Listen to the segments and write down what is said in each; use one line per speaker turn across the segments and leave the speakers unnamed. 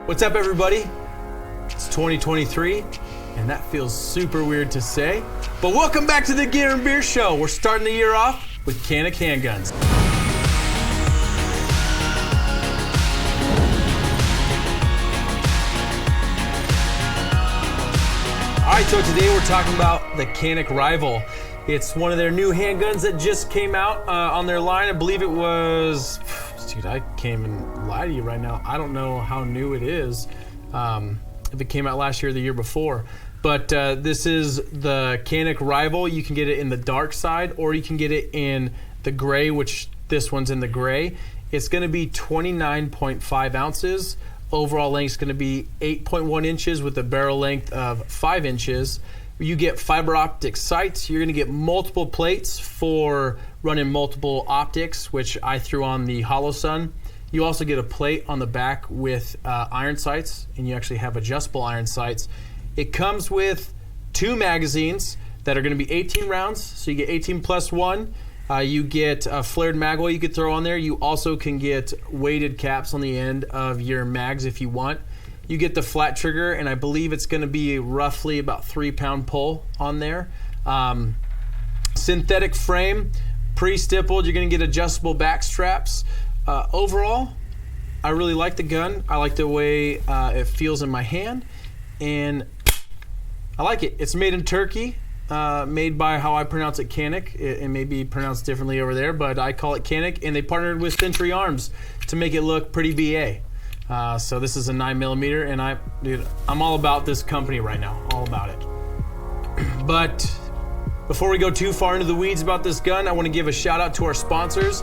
What's up, everybody? It's 2023, and that feels super weird to say, but welcome back to the Gear and Beer Show. We're starting the year off with Canik handguns. All right, so today we're talking about the Canik Rival. It's one of their new handguns that just came out on their line. I believe it was, dude, I can't even lie to you right now. I don't know how new it is. If it came out last year or the year before. But this is the Canik Rival. You can get it in the dark side, or you can get it in the gray, which this one's in the gray. It's gonna be 29.5 ounces. Overall length is gonna be 8.1 inches with a barrel length of 5 inches. You get fiber optic sights. You're gonna get multiple plates for running multiple optics, which I threw on the Holosun. You also get a plate on the back with iron sights, and you actually have adjustable iron sights. It comes with 2 magazines that are gonna be 18 rounds, so you get 18 plus 1. You get a flared mag well you could throw on there. You also can get weighted caps on the end of your mags if you want. You get the flat trigger, and I believe it's gonna be roughly about 3-pound pull on there. Synthetic frame, pre-stippled. You're gonna get adjustable back straps. Overall, I really like the gun. I like the way it feels in my hand, and I like it. It's made in Turkey, made by how I pronounce it, Canik. It may be pronounced differently over there, but I call it Canik, and they partnered with Century Arms to make it look pretty BA. So this is a 9mm, and I'm all about this company right now, all about it. But before we go too far into the weeds about this gun, I want to give a shout out to our sponsors,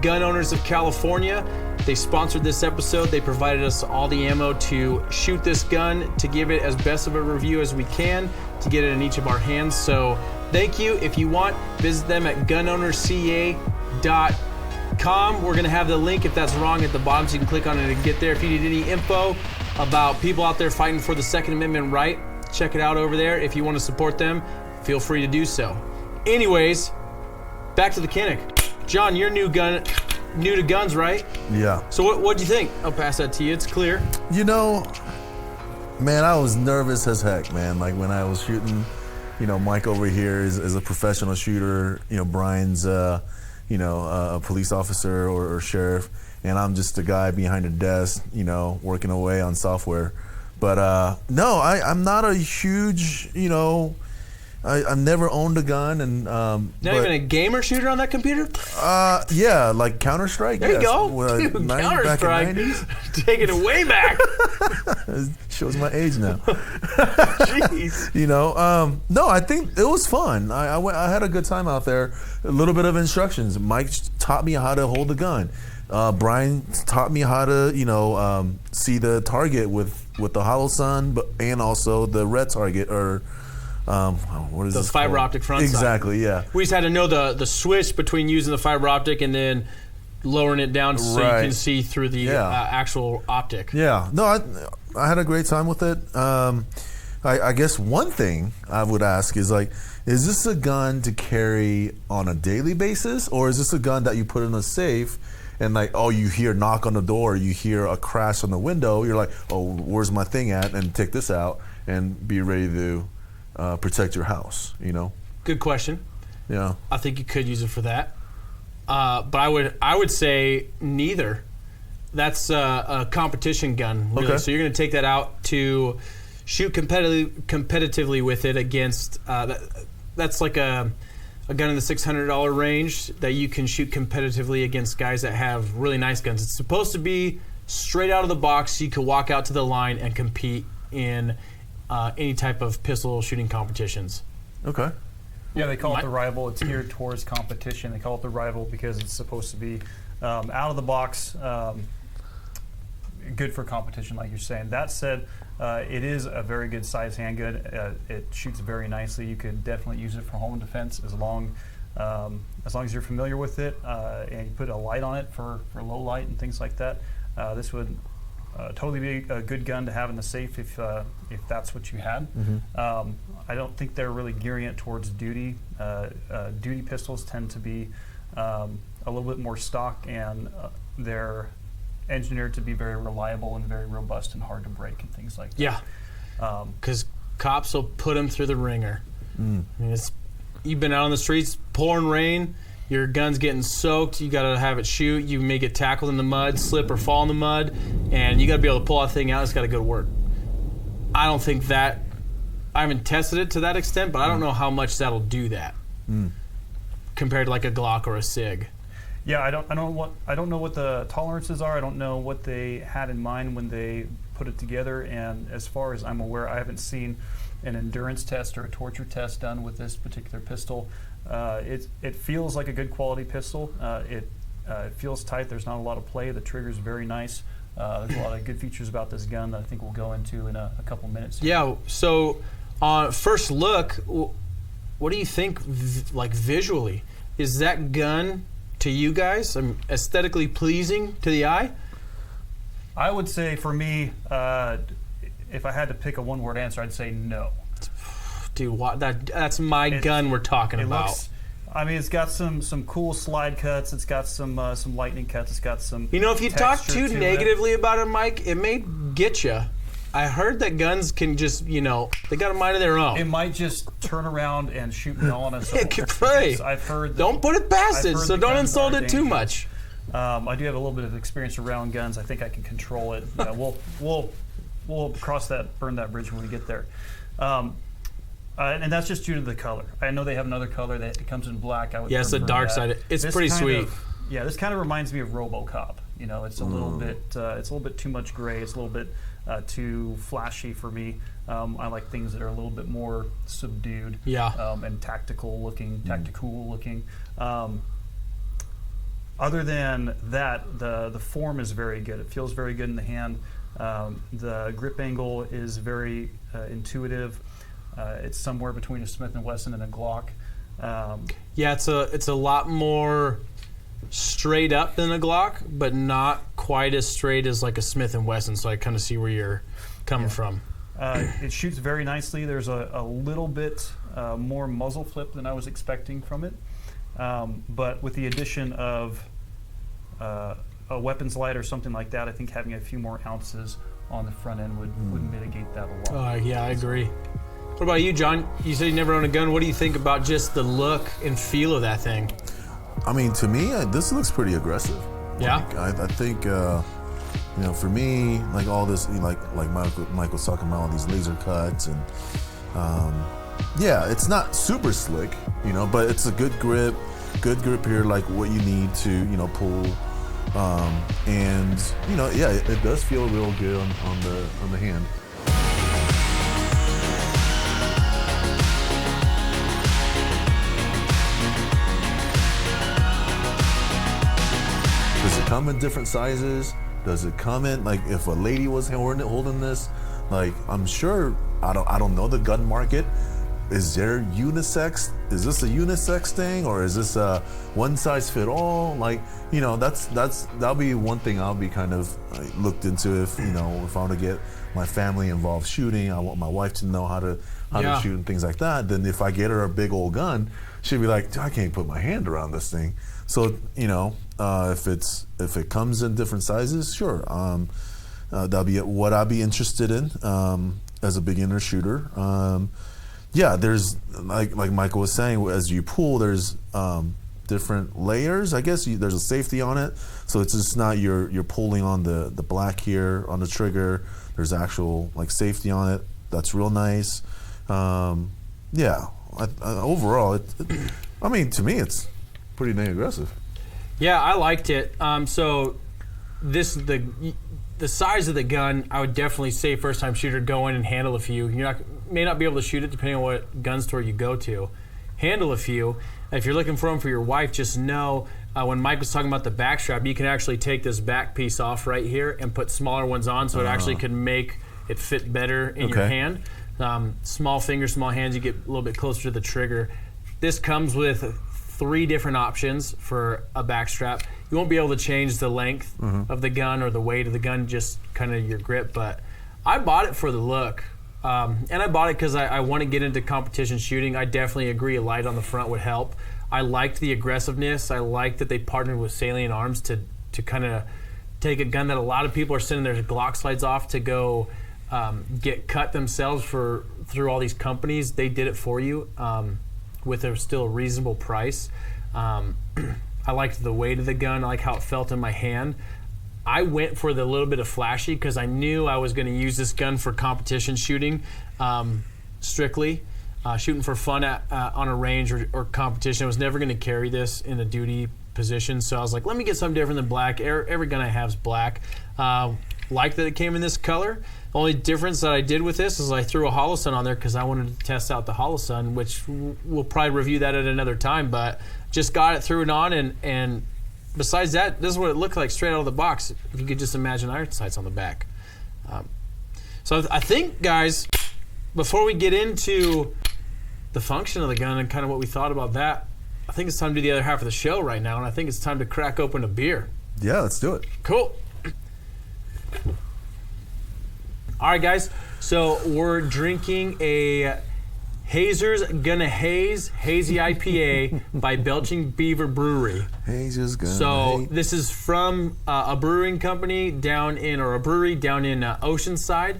Gun Owners of California. They sponsored this episode. They provided us all the ammo to shoot this gun, to give it as best of a review as we can, to get it in each of our hands. So thank you. If you want, visit them at gunownersca.com. We're going to have the link, if that's wrong, at the bottom, so you can click on it and get there. If you need any info about people out there fighting for the Second Amendment right, check it out over there. If you want to support them, feel free to do so. Anyways, back to the Canik. John, you're new to guns, right?
Yeah.
So what'd you think? I'll pass that to you. It's clear.
You know, man, I was nervous as heck, man. Like when I was shooting, Mike over here is a professional shooter. Brian's, a police officer or sheriff, and I'm just a guy behind a desk, working away on software. But no, I'm not a huge, I've never owned a gun, and
not even a gamer shooter on that computer.
Yeah, like Counter-Strike.
There you go. Dude, Counter-Strike, taking it way back.
Shows my age now.
Jeez.
No, I think it was fun. I had a good time out there. A little bit of instructions. Mike taught me how to hold the gun. Brian taught me how to, see the target with the Holosun, and also the red target, or what is
the
this
fiber
called?
optic front
Exactly,
side.
Yeah.
We just had to know the switch between using the fiber optic and then lowering it down so you can see through the actual optic.
Yeah. No, I had a great time with it. I guess one thing I would ask is is this a gun to carry on a daily basis, or is this a gun that you put in a safe and you hear a knock on the door, you hear a crash on the window, you're like, oh, where's my thing at? And take this out and be ready to protect your house,
Good question.
Yeah.
I think you could use it for that. But I would say neither. That's a competition gun, really.
Okay.
So you're going to take that out to shoot competitively with it against. That's like a gun in the $600 range that you can shoot competitively against guys that have really nice guns. It's supposed to be straight out of the box, so you can walk out to the line and compete in any type of pistol shooting competitions.
Okay.
Yeah, they call it the Rival. It's geared towards competition. They call it the Rival because it's supposed to be out of the box, good for competition, like you're saying. That said, it is a very good size handgun. It shoots very nicely. You could definitely use it for home defense as long as you're familiar with it, and you put a light on it for low light and things like that. This would totally be a good gun to have in the safe if that's what you had. Mm-hmm. I don't think they're really gearing it towards duty. Duty pistols tend to be a little bit more stock, and they're engineered to be very reliable and very robust and hard to break and things like that.
Yeah, because cops will put them through the ringer. I mean, you've been out on the streets, pouring rain, your gun's getting soaked, you got to have it shoot, you may get tackled in the mud, slip or fall in the mud, and you got to be able to pull that thing out. It's got to go to work. I don't think that, I haven't tested it to that extent, but I don't know how much that'll do that compared to like a Glock or a SIG.
Yeah, I don't know what the tolerances are. I don't know what they had in mind when they put it together. And as far as I'm aware, I haven't seen an endurance test or a torture test done with this particular pistol. It feels like a good quality pistol. It feels tight. There's not a lot of play. The trigger's very nice. There's a lot of good features about this gun that I think we'll go into in a couple minutes here.
Yeah. So, on first look, what do you think? Like visually, is that gun to you guys aesthetically pleasing to the eye?
I would say for me, if I had to pick a one-word answer, I'd say no.
Dude, that's my gun we're talking about.
It's got some cool slide cuts. It's got some lightning cuts. It's got some.
If you talk too
to
negatively about it, Mike, it may get you. I heard that guns can just, they got a mind of their own.
It might just turn around and shoot me all on its own.
It could play.
I've heard.
Don't put it past it, so don't insult it too much.
I do have a little bit of experience around guns. I think I can control it. We'll burn that bridge when we get there. And that's just due to the color. I know they have another color that comes in black.
It's the dark side. It's pretty sweet.
This kind of reminds me of RoboCop. It's a little bit too much gray. It's a little bit too flashy for me. I like things that are a little bit more subdued. And tactical looking. Other than that, the form is very good. It feels very good in the hand. The grip angle is very intuitive. It's somewhere between a Smith & Wesson and a Glock.
It's a lot more straight up than a Glock, but not quite as straight as like a Smith & Wesson, so I kind of see where you're coming from.
It shoots very nicely. There's a little bit more muzzle flip than I was expecting from it. But with the addition of a weapons light or something like that, I think having a few more ounces on the front end would mitigate that a lot.
I agree. What about you, John? You said you never owned a gun. What do you think about just the look and feel of that thing?
To me, this looks pretty aggressive.
Yeah?
I think, for me, like all this, like Mike was talking about all these laser cuts and, it's not super slick, but it's a good grip here, like what you need to, pull. It does feel real good on the hand. Does it come in different sizes? Does it come in, like if a lady was holding this, like I'm sure, I don't know the gun market. Is there unisex? Is this a unisex thing, or is this a one size fit all? Like, that'll be one thing I'll be kind of looked into if I want to get my family involved shooting. I want my wife to know how to shoot and things like that. Then if I get her a big old gun, she'd be like, I can't put my hand around this thing. So if it comes in different sizes, sure, that'll be what I'd be interested in as a beginner shooter. There's like Michael was saying, as you pull, there's different layers. I guess there's a safety on it, so it's just not you're pulling on the black here on the trigger. There's actual like safety on it. That's real nice. Overall, to me, it's pretty dang aggressive.
Yeah, I liked it. So the size of the gun, I would definitely say first time shooter, go in and handle a few. May not be able to shoot it depending on what gun store you go to. Handle a few. If you're looking for them for your wife, just know when Mike was talking about the back strap, you can actually take this back piece off right here and put smaller ones on, so it actually can make it fit better in your hand. Small fingers, small hands, you get a little bit closer to the trigger. This comes with 3 different options for a back strap. You won't be able to change the length of the gun or the weight of the gun, just kind of your grip, but I bought it for the look. And I bought it because I want to get into competition shooting. I definitely agree a light on the front would help. I liked the aggressiveness. I liked that they partnered with Salient Arms to kind of take a gun that a lot of people are sending their Glock slides off to go get cut themselves through all these companies. They did it for you with a still reasonable price. I liked the weight of the gun. I like how it felt in my hand. I went for the little bit of flashy because I knew I was going to use this gun for competition shooting, strictly. Shooting for fun on a range or competition. I was never going to carry this in a duty position, so I was like, let me get something different than black. Every gun I have is black. Like that it came in this color. The only difference that I did with this is I threw a Holosun on there because I wanted to test out the Holosun, which we'll probably review that at another time, but just got it, threw it on, and besides that, this is what it looked like straight out of the box. If you could just imagine iron sights on the back. So I think, guys, before we get into the function of the gun and kind of what we thought about that, I think it's time to do the other half of the show right now, and I think it's time to crack open a beer.
Yeah, let's do it.
Cool. All right, guys. So we're drinking a Hazer's Gonna Haze Hazy IPA by Belching Beaver Brewery.
Hazer's Gonna
So this is from a brewing company down in Oceanside.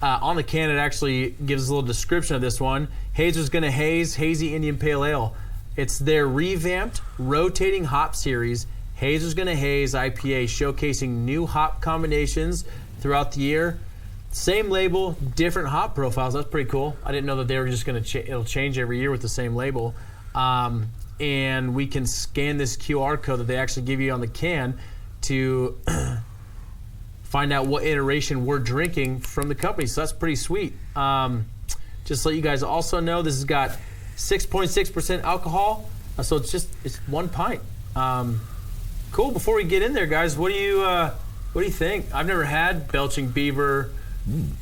On the can, it actually gives a little description of this one. Hazer's Gonna Haze Hazy Indian Pale Ale. It's their revamped, rotating hop series, Hazer's Gonna Haze IPA, showcasing new hop combinations throughout the year. Same label, different hop profiles. That's pretty cool. I didn't know that they were just going to it'll change every year with the same label. And we can scan this QR code that they actually give you on the can to find out what iteration we're drinking from the company. So that's pretty sweet. Just to let you guys also know, this has got 6.6% alcohol. So it's 1 pint. Cool. Before we get in there, guys, what do you think? I've never had Belching Beaver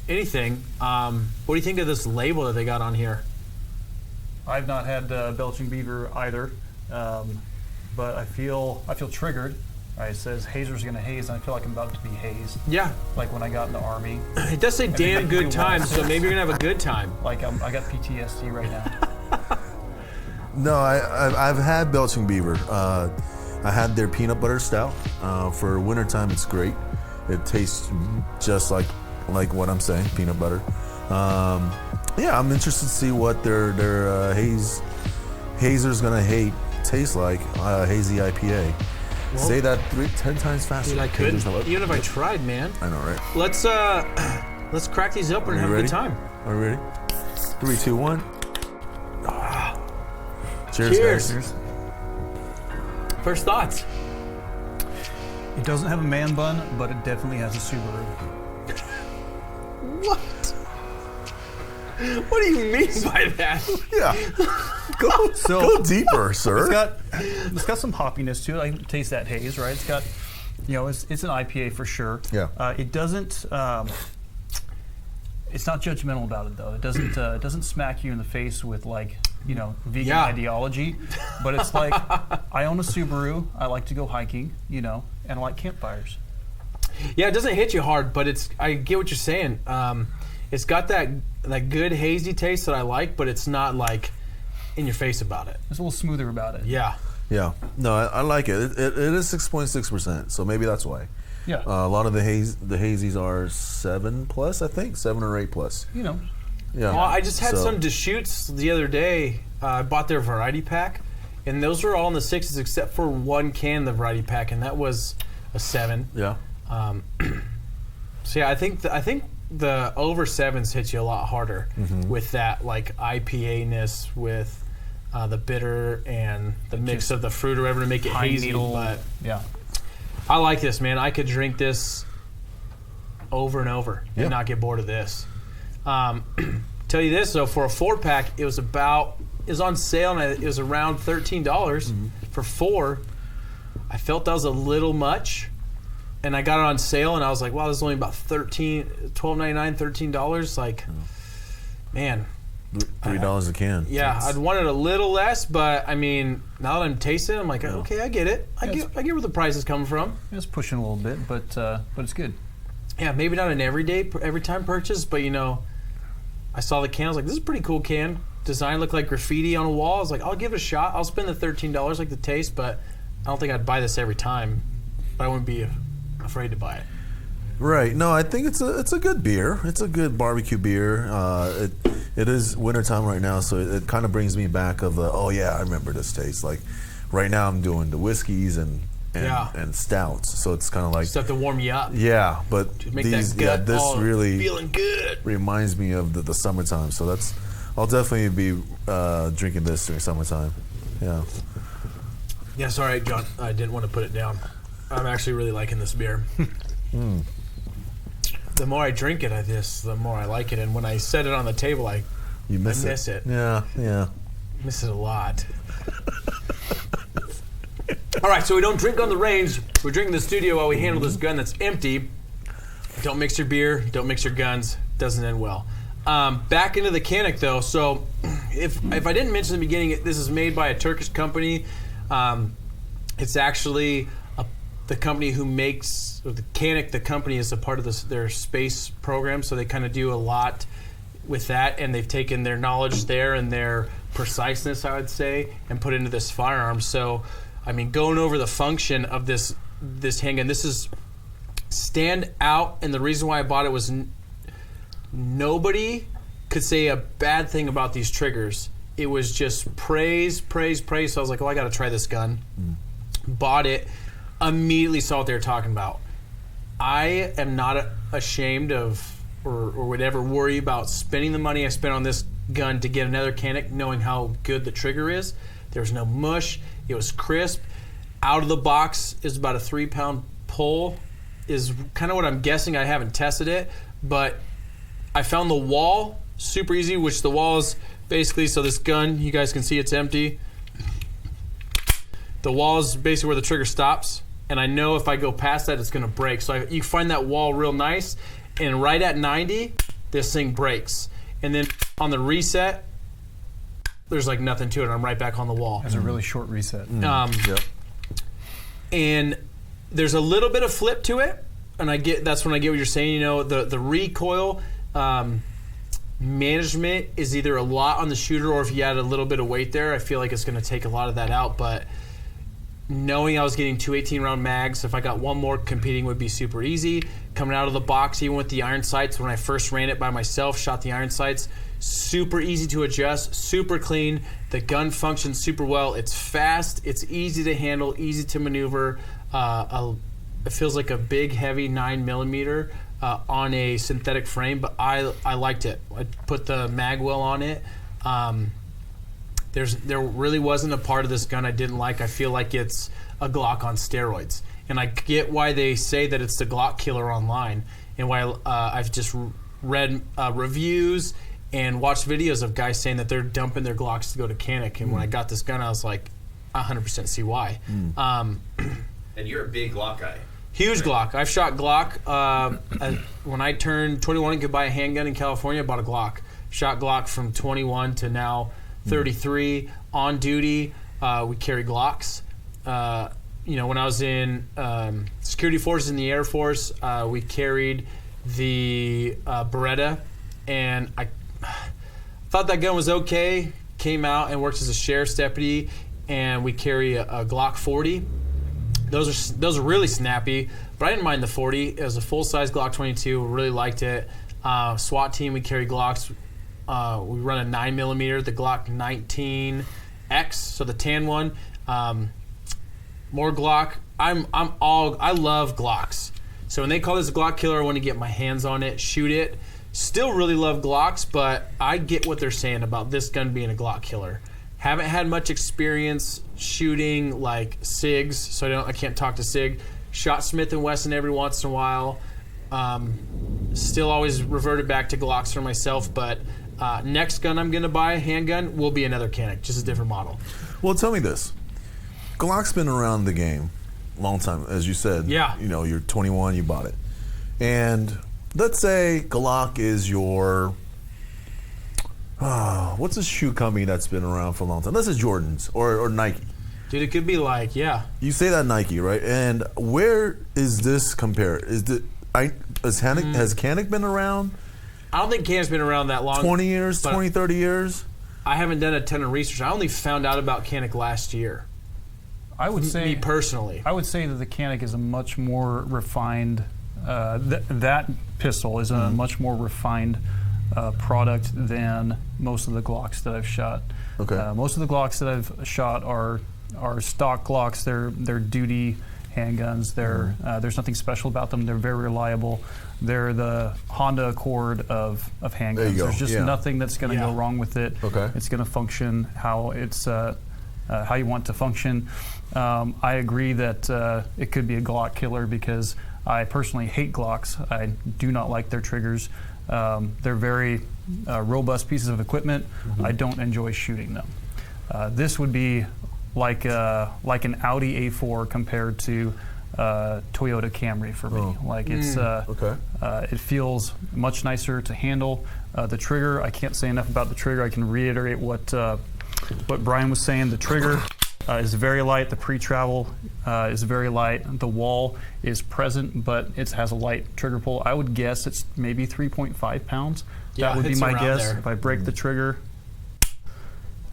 anything. What do you think of this label that they got on here?
I've not had Belching Beaver either, but I feel triggered. It says Hazer's Gonna Haze, and I feel like I'm about to be hazed.
Yeah.
Like when I got in the Army.
It does say damn good time, so maybe you're going to have a good time.
Like I got PTSD right now.
No, I've had Belching Beaver. I had their peanut butter stout. For wintertime, it's great. It tastes just like what I'm saying, peanut butter. Yeah, I'm interested to see what their Hazer's Gonna Hate tastes like, hazy IPA. Well, say that 10 times faster.
Dude, I couldn't, even if I tried, man.
I know, right?
Let's crack these open and have a good time.
Are we ready? 3, 2, 1. Cheers,
Cheers.
guys.
First thoughts.
It doesn't have a man bun, but it definitely has a Subaru.
What? What do you mean by that?
Yeah. Go deeper, sir.
It's got some hoppiness to it. I can taste that haze, right? It's got, it's an IPA for sure.
Yeah.
It doesn't. It's not judgmental about it though. It doesn't smack you in the face with vegan ideology, but it's like I own a Subaru. I like to go hiking, and I like campfires.
Yeah, it doesn't hit you hard, but I get what you're saying. It's got that good hazy taste that I like, but it's not like in your face about it.
It's a little smoother about it.
Yeah.
Yeah. No, I like it. It is 6.6%, so maybe that's why.
Yeah.
A lot of the hazies are 7+, I think, 7 or 8+.
Yeah.
Well, I just had some Deschutes the other day. I bought their variety pack, and those were all in the 6s except for one can of the variety pack, and that was a 7.
Yeah.
So yeah, I think the over 7s hits you a lot harder with that IPA-ness with the bitter and the mix of the fruit or whatever to make it hazy.
Needle,
but
yeah,
I like this, man. I could drink this over and over and not get bored of this. Tell you this though, for a 4-pack, it was on sale and it was around $13 for 4. I felt that was a little much. And I got it on sale, and I was like, wow, this is only about $12.99, $13. Man.
$3 a can.
Yeah, I'd wanted a little less, but I mean, now that I'm tasting it, I'm like, okay, I get it. I get where the price is coming from.
It's pushing a little bit, but it's good.
Yeah, maybe not an every time purchase, but I saw the can, I was like, this is a pretty cool can. Design looked like graffiti on a wall. I was like, I'll give it a shot. I'll spend the $13, like the taste, but I don't think I'd buy this every time. But I wouldn't be afraid to buy it.
Right. No, I think it's a good beer. It's a good barbecue beer. It is wintertime right now, so it kind of brings me back of oh yeah, I remember this taste. Like right now I'm doing the whiskeys and stouts, so it's kind of like
stuff to warm you up.
Yeah, but
to make that gut
this really
feeling good
reminds me of the summertime. So I'll definitely be drinking this during summertime. Yeah.
Yeah, sorry, John. I didn't want to put it down. I'm actually really liking this beer. The more I drink it, the more I like it. And when I set it on the table, I miss it.
Yeah.
Miss it a lot. All right, so we don't drink on the range. We're drinking in the studio while we handle this gun that's empty. Don't mix your beer. Don't mix your guns. Doesn't end well. Back into the Canik, though. So if I didn't mention in the beginning, this is made by a Turkish company. It's actually the company who makes the Canik. The company is a part of their space program, so they kind of do a lot with that, and they've taken their knowledge there and their preciseness, I would say, and put into this firearm. So, I mean, going over the function of this handgun, this is stand out, and the reason why I bought it was nobody could say a bad thing about these triggers. It was just praise. So I was like, I got to try this gun. Bought it. Immediately saw what they were talking about. I am not ashamed of or would ever worry about spending the money I spent on this gun to get another Canik, knowing how good the trigger is. There was no mush. It was crisp. Out of the box is about a 3-pound pull, is kind of what I'm guessing. I haven't tested it, but I found the wall super easy, which the wall is basically, so this gun, you guys can see it's empty. The wall is basically where the trigger stops, and I know if I go past that, it's going to break. So you find that wall real nice, and right at 90, this thing breaks. And then on the reset, there's like nothing to it. I'm right back on the wall.
There's a really short reset.
Yep.
And there's a little bit of flip to it, and that's when I get what you're saying. You know, the recoil management is either a lot on the shooter, or if you add a little bit of weight there, I feel like it's going to take a lot of that out. But knowing I was getting 2 18-round mags, if I got one more, competing would be super easy. Coming out of the box, even with the iron sights, when I first ran it by myself, shot the iron sights, super easy to adjust, super clean. The gun functions super well. It's fast, it's easy to handle, easy to maneuver. It feels like a big, heavy 9mm on a synthetic frame, but I liked it. I put the mag well on it. There really wasn't a part of this gun I didn't like. I feel like it's a Glock on steroids. And I get why they say that it's the Glock killer online, and why I've just read reviews and watched videos of guys saying that they're dumping their Glocks to go to Canik. And when I got this gun, I was like, 100% see why.
And you're a big Glock guy.
Huge Glock. I've shot Glock. When I turned 21 and could buy a handgun in California, I bought a Glock. Shot Glock from 21 to now 33. On duty, we carry Glocks. When I was in security forces in the Air Force, we carried the Beretta, and I thought that gun was okay. Came out and worked as a sheriff's deputy, and we carry a Glock 40. Those are really snappy, but I didn't mind the 40. It was a full-size Glock 22. Really liked it. SWAT team, we carry Glocks. We run a 9mm, the Glock 19X, so the tan one. More Glock. I love Glocks. So when they call this a Glock killer, I want to get my hands on it, shoot it. Still really love Glocks, but I get what they're saying about this gun being a Glock killer. Haven't had much experience shooting like SIGs, so I can't talk to SIG. Shot Smith & Wesson every once in a while. Still always reverted back to Glocks for myself, but next gun I'm going to buy, handgun, will be another Canik, just a different model.
Well, tell me this. Glock's been around the game a long time, as you said.
Yeah.
You know, you're 21, you bought it. And let's say Glock is your... what's a shoe company that's been around for a long time? This is Jordan's or Nike.
Dude, it could be like, yeah.
You say that Nike, right? And where is this compared? Has Canik been around?
I don't think Canik's been around that long.
20 years, 20, 30 years?
I haven't done a ton of research. I only found out about Canik last year.
I would say
me personally.
I would say that the Canik is a much more refined. That pistol is a much more refined product than most of the Glocks that I've shot.
Okay.
Most of the Glocks that I've shot are stock Glocks. They're duty handguns. There's nothing special about them. They're very reliable. They're the Honda Accord of handguns.
There you go.
There's just nothing that's going to go wrong with it.
Okay.
It's going to function how it's how you want to function. I agree that it could be a Glock killer because I personally hate Glocks. I do not like their triggers. They're very robust pieces of equipment. I don't enjoy shooting them. This would be like an Audi A4 compared to Toyota Camry for me. Like it's it feels much nicer to handle. The trigger, I can't say enough about the trigger. I can reiterate what Brian was saying. The trigger is very light. The pre-travel is very light. The wall is present, but it has a light trigger pull. I would guess it's maybe 3.5 pounds. That would be my guess. There. If I break the trigger,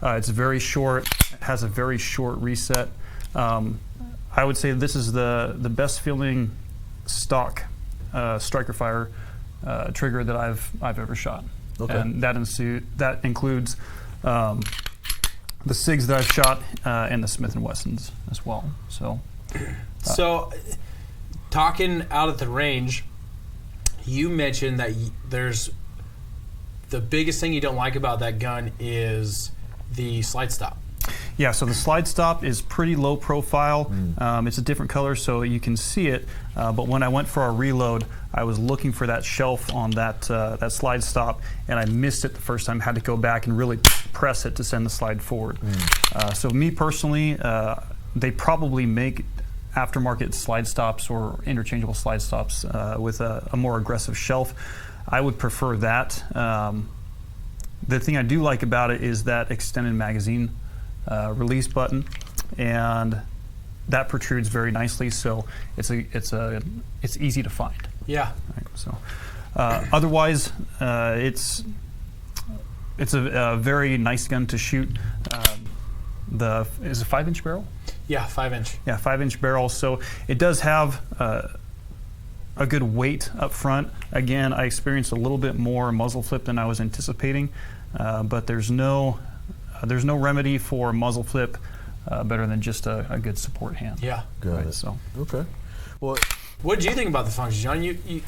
it's very short. It has a very short reset. I would say this is the best feeling stock striker fire trigger that I've ever shot. Okay. And that includes the SIGs that I've shot and the Smith & Wessons as well. So,
talking out at the range, you mentioned that there's the biggest thing you don't like about that gun is the slide stop.
Yeah, so the slide stop is pretty low profile. It's a different color, so you can see it. But when I went for our reload, I was looking for that shelf on that slide stop, and I missed it the first time. Had to go back and really press it to send the slide forward. So me personally, they probably make aftermarket slide stops or interchangeable slide stops with a more aggressive shelf. I would prefer that. The thing I do like about it is that extended magazine release button, and that protrudes very nicely, so it's easy to find.
Yeah.
Right, so otherwise, it's a very nice gun to shoot. Is it 5-inch barrel?
Yeah, 5-inch.
Yeah, 5-inch barrel. So it does have a good weight up front. Again, I experienced a little bit more muzzle flip than I was anticipating, but there's no remedy for muzzle flip better than just a good support hand.
Yeah.
Got it.
So.
Okay. Well,
what did you think about the function, John?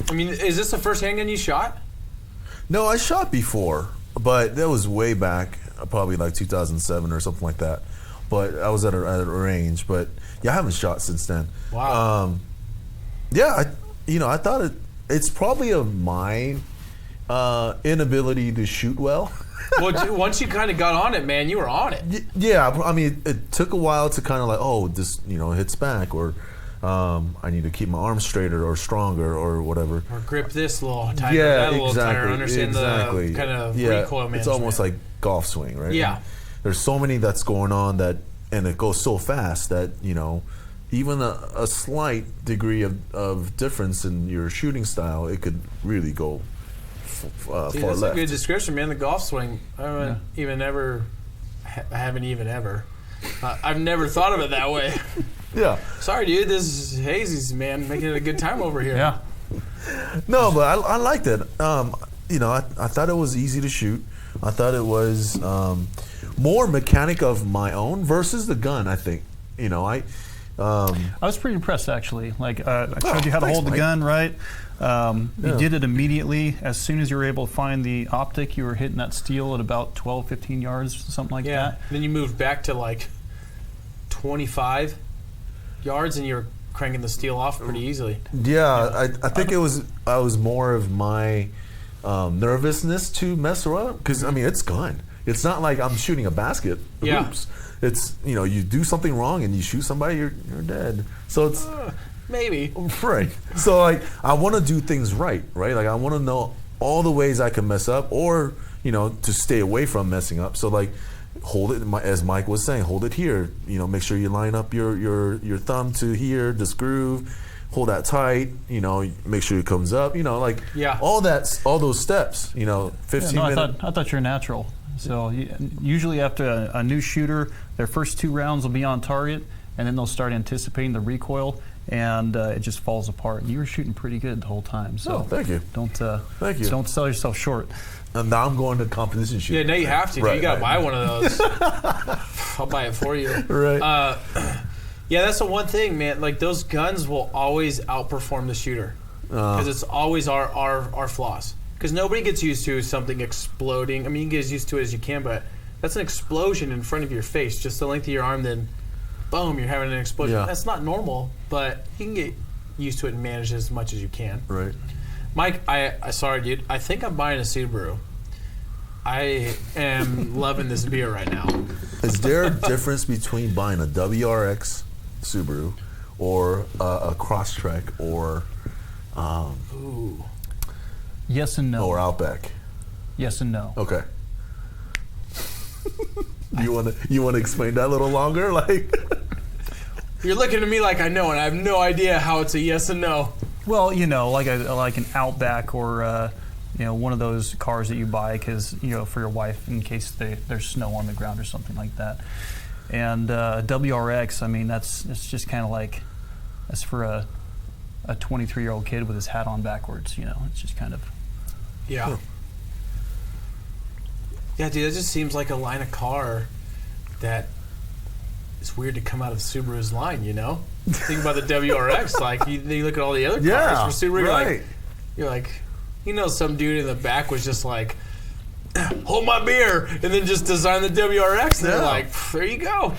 I mean, is this the first handgun you shot?
no, I shot before, but that was way back, probably like 2007 or something like that. But I was at a range. But yeah, I haven't shot since then.
Wow.
Yeah, I thought it's probably of my inability to shoot well.
Well, once you kind of got on it, man, you were on it.
Yeah, I mean, it took a while to kind of like, this, hits back, or I need to keep my arms straighter or stronger or whatever.
Or grip this a little tighter, that a little tighter, understand the kind of recoil management.
It's almost like golf swing, right?
Yeah.
And there's so many that's going on and it goes so fast that, even a slight degree of difference in your shooting style, it could really go far
that's
left.
a good description, man. The golf swing. I haven't even ever. I've never thought of it that way.
Yeah.
Sorry, dude. This is Hazy's, man, making it a good time over here.
Yeah.
No, but I liked it. I thought it was easy to shoot. I thought it was more mechanic of my own versus the gun, I think. I
was pretty impressed, actually. Like, I showed you how to hold the
Mike.
gun, right? You did it immediately. As soon as you were able to find the optic, you were hitting that steel at about 12, 15 yards, something like that.
Then you moved back to like 25 yards, and you were cranking the steel off pretty easily.
Yeah, I think I was more of my nervousness to mess around, because I mean, it's gun. It's not like I'm shooting a basket of hoops. It's, you do something wrong and you shoot somebody, you're dead. So it's
maybe
right. So like, I want to do things right. Like I want to know all the ways I can mess up, or to stay away from messing up. So like, hold it, as Mike was saying, hold it here. Make sure you line up your thumb to here, this groove. Hold that tight. Make sure it comes up. All those steps. 15 minutes.
I thought you're natural. So usually after a new shooter, their first 2 rounds will be on target, and then they'll start anticipating the recoil, and it just falls apart. And you were shooting pretty good the whole time. So
thank you.
Thank you. Don't sell yourself short.
And now I'm going to competition shooting.
Yeah, now you have to.
Right,
You got to
right.
buy one of those. I'll buy it for you.
Right.
Yeah, that's the one thing, man. Like, those guns will always outperform the shooter because it's always our flaws. Because nobody gets used to something exploding. I mean, you can get as used to it as you can, but that's an explosion in front of your face, just the length of your arm, then boom, you're having an explosion.
Yeah.
That's not normal, but you can get used to it and manage it as much as you can.
Right.
Mike, sorry, dude. I think I'm buying a Subaru. I am loving this beer right now.
Is there a difference between buying a WRX Subaru or a Crosstrek or
Ooh.
Yes and no.
or Outback?
Yes and no.
Okay. You want to explain that a little longer? Like,
You're looking at me like I know, and I have no idea how it's a yes and no.
Well, like an Outback or one of those cars that you buy because for your wife in case there's snow on the ground or something like that. And WRX, I mean it's just kind of like that's for a 23-year-old kid with his hat on backwards. It's just kind of
Yeah.
Huh.
Yeah, dude, that just seems like a line of car that is weird to come out of Subaru's line, Think about the WRX, like you look at all the other cars
yeah,
for Subaru,
right.
you're like, some dude in the back was just like, hold my beer, and then just designed the WRX, and they're
Yeah.
like, there you go.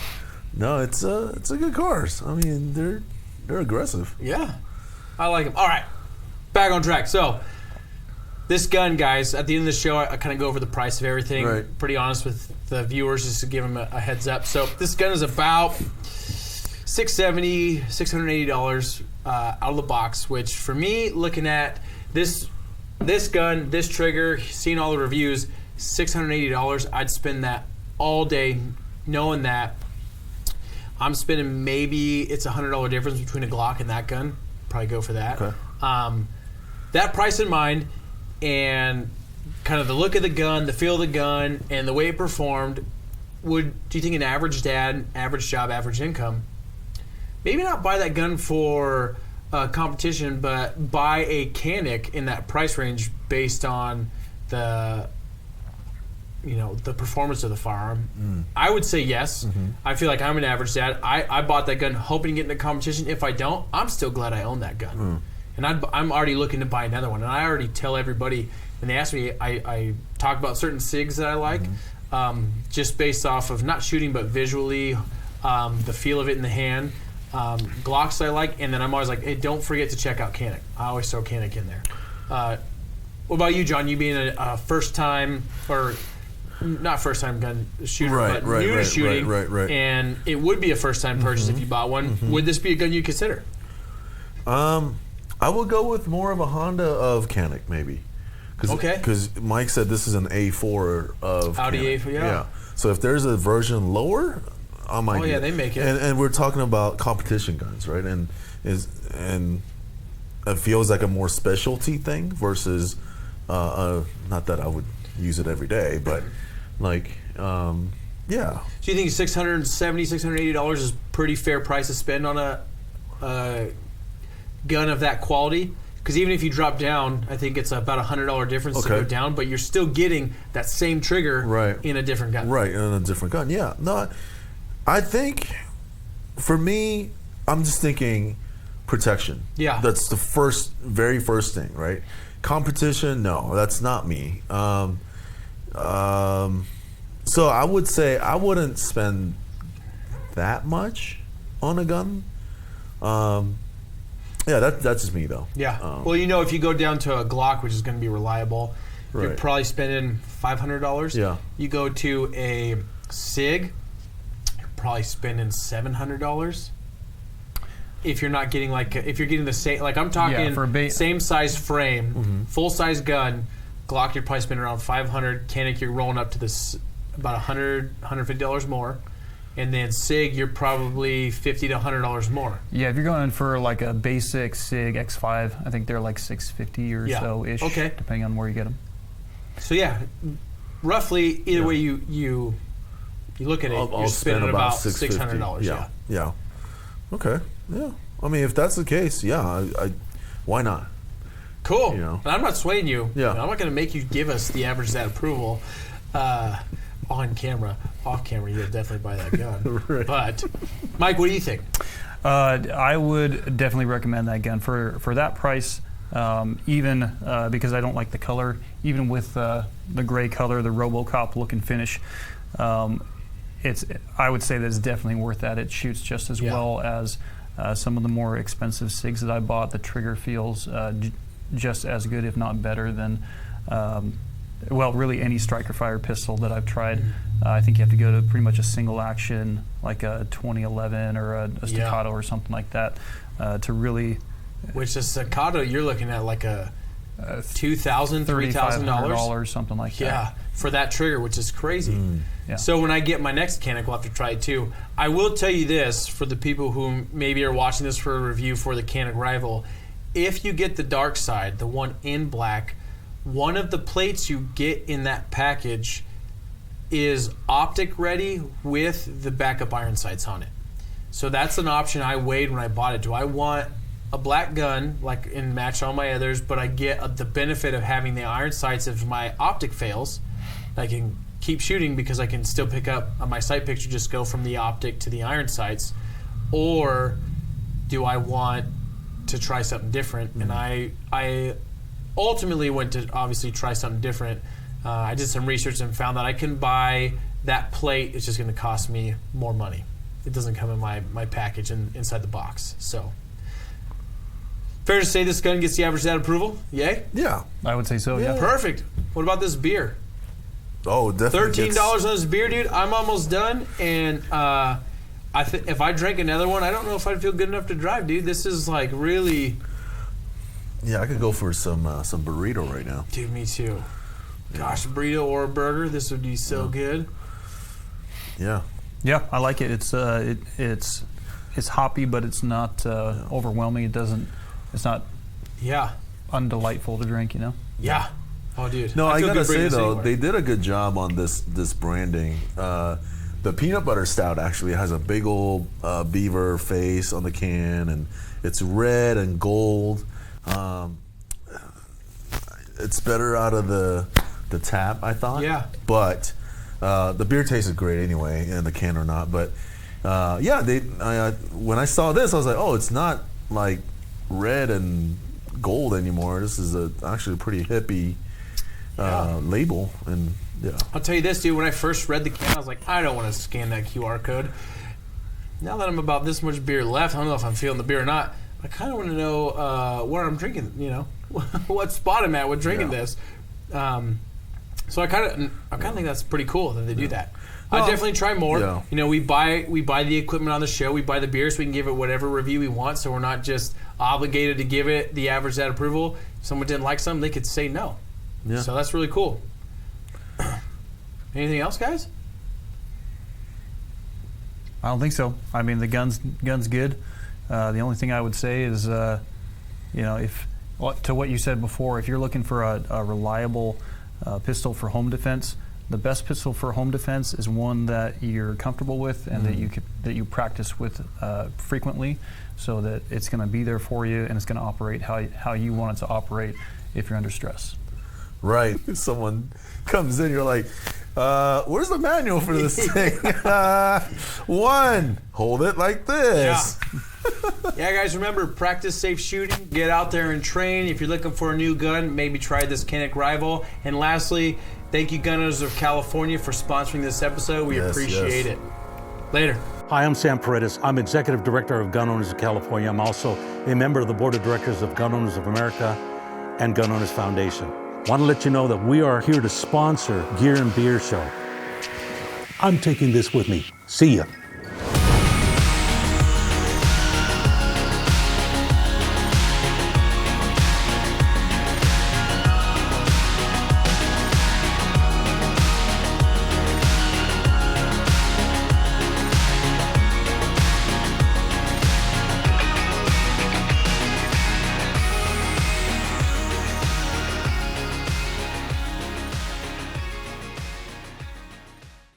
No, it's a good cars. I mean, they're aggressive.
Yeah, I like them. All right, back on track. So, this gun, guys, at the end of the show, I kind of go over the price of everything.
Right.
Pretty honest with the viewers, just to give them a heads up. So, this gun is about $670, $680 out of the box, which for me, looking at this gun, this trigger, seeing all the reviews, $680, I'd spend that all day knowing that I'm spending maybe it's $100 difference between a Glock and that gun. Probably go for that.
Okay.
That price in mind and kind of the look of the gun, the feel of the gun, and the way it performed, do you think an average dad, average job, average income, maybe not buy that gun for competition, but buy a Canik in that price range based on the performance of the firearm? I would say yes. I feel like I'm an average dad. I bought that gun hoping to get into competition. If I don't, I'm still glad I own that gun. And I'm already looking to buy another one. And I already tell everybody, when they ask me, I talk about certain SIGs that I like, just based off of not shooting, but visually, the feel of it in the hand. Glocks I like, and then I'm always like, hey, don't forget to check out Canik. I always throw Canik in there. What about you, John? You being a first-time, or not first-time gun shooter, but new to shooting,
right.
and it would be a first-time purchase if you bought one. Would this be a gun you'd consider?
I would go with more of a Honda of Canik, maybe.
Okay.
Because Mike said this is an A4 of
Audi
Canik.
A4, yeah.
So if there's a version lower, I might.
Oh, yeah, they make it.
And we're talking about competition guns, right? And it feels like a more specialty thing versus, not that I would use it every day, but like, yeah.
Do you think $670, $680 is pretty fair price to spend on a gun of that quality? Because even if you drop down, I think it's about $100 difference to go down, but you're still getting that same trigger in a different gun.
Right, in a different gun. Yeah. No, I think for me, I'm just thinking protection.
Yeah.
That's the very first thing, right? Competition, no, that's not me. So I would say I wouldn't spend that much on a gun. Yeah, that's just me though.
Yeah. Well, if you go down to a Glock, which is going to be reliable, you're
Right.
probably spending $500.
Yeah.
You go to a SIG, you're probably spending $700. If you're not getting if you're getting the same, like I'm talking
for
same size frame, full size gun, Glock you're probably spending around $500. Canik you're rolling up to this about $100, $150 more. And then SIG, you're probably $50 to $100 more.
Yeah, if you're going for like a basic SIG X5, I think they're like $650 or so-ish, depending on where you get them.
So yeah, roughly either way you look at it,
I'll
you're spending
spend
about
$650.
$600.
Yeah. Okay. Yeah. I mean, if that's the case, yeah, I why not?
Cool.
You know.
And I'm not swaying you.
Yeah.
I'm not going to make you give us the average that approval on camera. Off camera, you'll definitely buy that gun.
Right.
But, Mike, what do you think?
I would definitely recommend that gun for that price. Even because I don't like the color, even with the gray color, the RoboCop look and finish, I would say that it's definitely worth that. It shoots just as well as some of the more expensive SIGs that I bought. The trigger feels just as good, if not better, than really any striker fire pistol that I've tried. I think you have to go to pretty much a single action, like a 2011 or a Staccato or something like that, to really.
Which is Staccato, you're looking at like a $2,000, $3,000,
something like that.
Yeah, for that trigger, which is crazy.
Yeah.
So when I get my next Canik, we'll have to try it too. I will tell you this, for the people who maybe are watching this for a review for the Canik Rival, if you get the dark side, the one in black, one of the plates you get in that package is optic ready with the backup iron sights on it. So that's an option I weighed when I bought it. Do I want a black gun, like in match all my others, but I get the benefit of having the iron sights if my optic fails? I can keep shooting because I can still pick up on my sight picture, just go from the optic to the iron sights. Or do I want to try something different? And I ultimately went to obviously try something different. I did some research and found that I can buy that plate. It's just going to cost me more money. It doesn't come in my package inside the box. So fair to say this gun gets the average that approval? Yay?
Yeah.
I would say so, yeah.
Perfect. What about this beer?
Oh, definitely.
$13 on this beer, dude. I'm almost done, and if I drank another one, I don't know if I'd feel good enough to drive, dude. This is like really.
Yeah, I could go for some burrito right now.
Dude, me too. Gosh, a burrito or a burger, this would be so good.
Yeah.
Yeah, I like it. It's hoppy, but it's not overwhelming. It's not undelightful to drink, you know?
Yeah. Oh, dude.
No, I
feel
gotta
good bringing
say
this
though,
anywhere.
they did a good job on this branding. The peanut butter stout actually has a big old beaver face on the can, and it's red and gold. It's better out of the tap, I thought.
Yeah.
But the beer tasted great anyway, in the can or not. But when I saw this, I was like, oh, it's not like red and gold anymore. This is actually a pretty hippie label, and yeah.
I'll tell you this, dude. When I first read the can, I was like, I don't want to scan that QR code. Now that I'm about this much beer left, I don't know if I'm feeling the beer or not. I kind of want to know where I'm drinking. You know, what spot I'm at with drinking this. So I kind of think that's pretty cool that they do that.
Well,
I definitely try more.
yeah.
You know, we buy the equipment on the show. We buy the beer so we can give it whatever review we want. So we're not just obligated to give it the average that approval. If someone didn't like something, they could say no.
Yeah.
So that's really cool. Anything else, guys?
I don't think so. I mean, the gun's good. The only thing I would say is, to what you said before, if you're looking for a reliable pistol for home defense, the best pistol for home defense is one that you're comfortable with and that you practice with frequently, so that it's going to be there for you and it's going to operate how you want it to operate if you're under stress.
Right. Someone comes in, you're like, where's the manual for this thing? One, hold it like this.
Yeah, guys, remember, practice safe shooting. Get out there and train. If you're looking for a new gun, maybe try this Canik Rival. And lastly, thank you, Gun Owners of California, for sponsoring this episode. We appreciate it. Later.
Hi, I'm Sam Paredes. I'm Executive Director of Gun Owners of California. I'm also a member of the Board of Directors of Gun Owners of America and Gun Owners Foundation. Want to let you know that we are here to sponsor Gear and Beer Show. I'm taking this with me. See ya.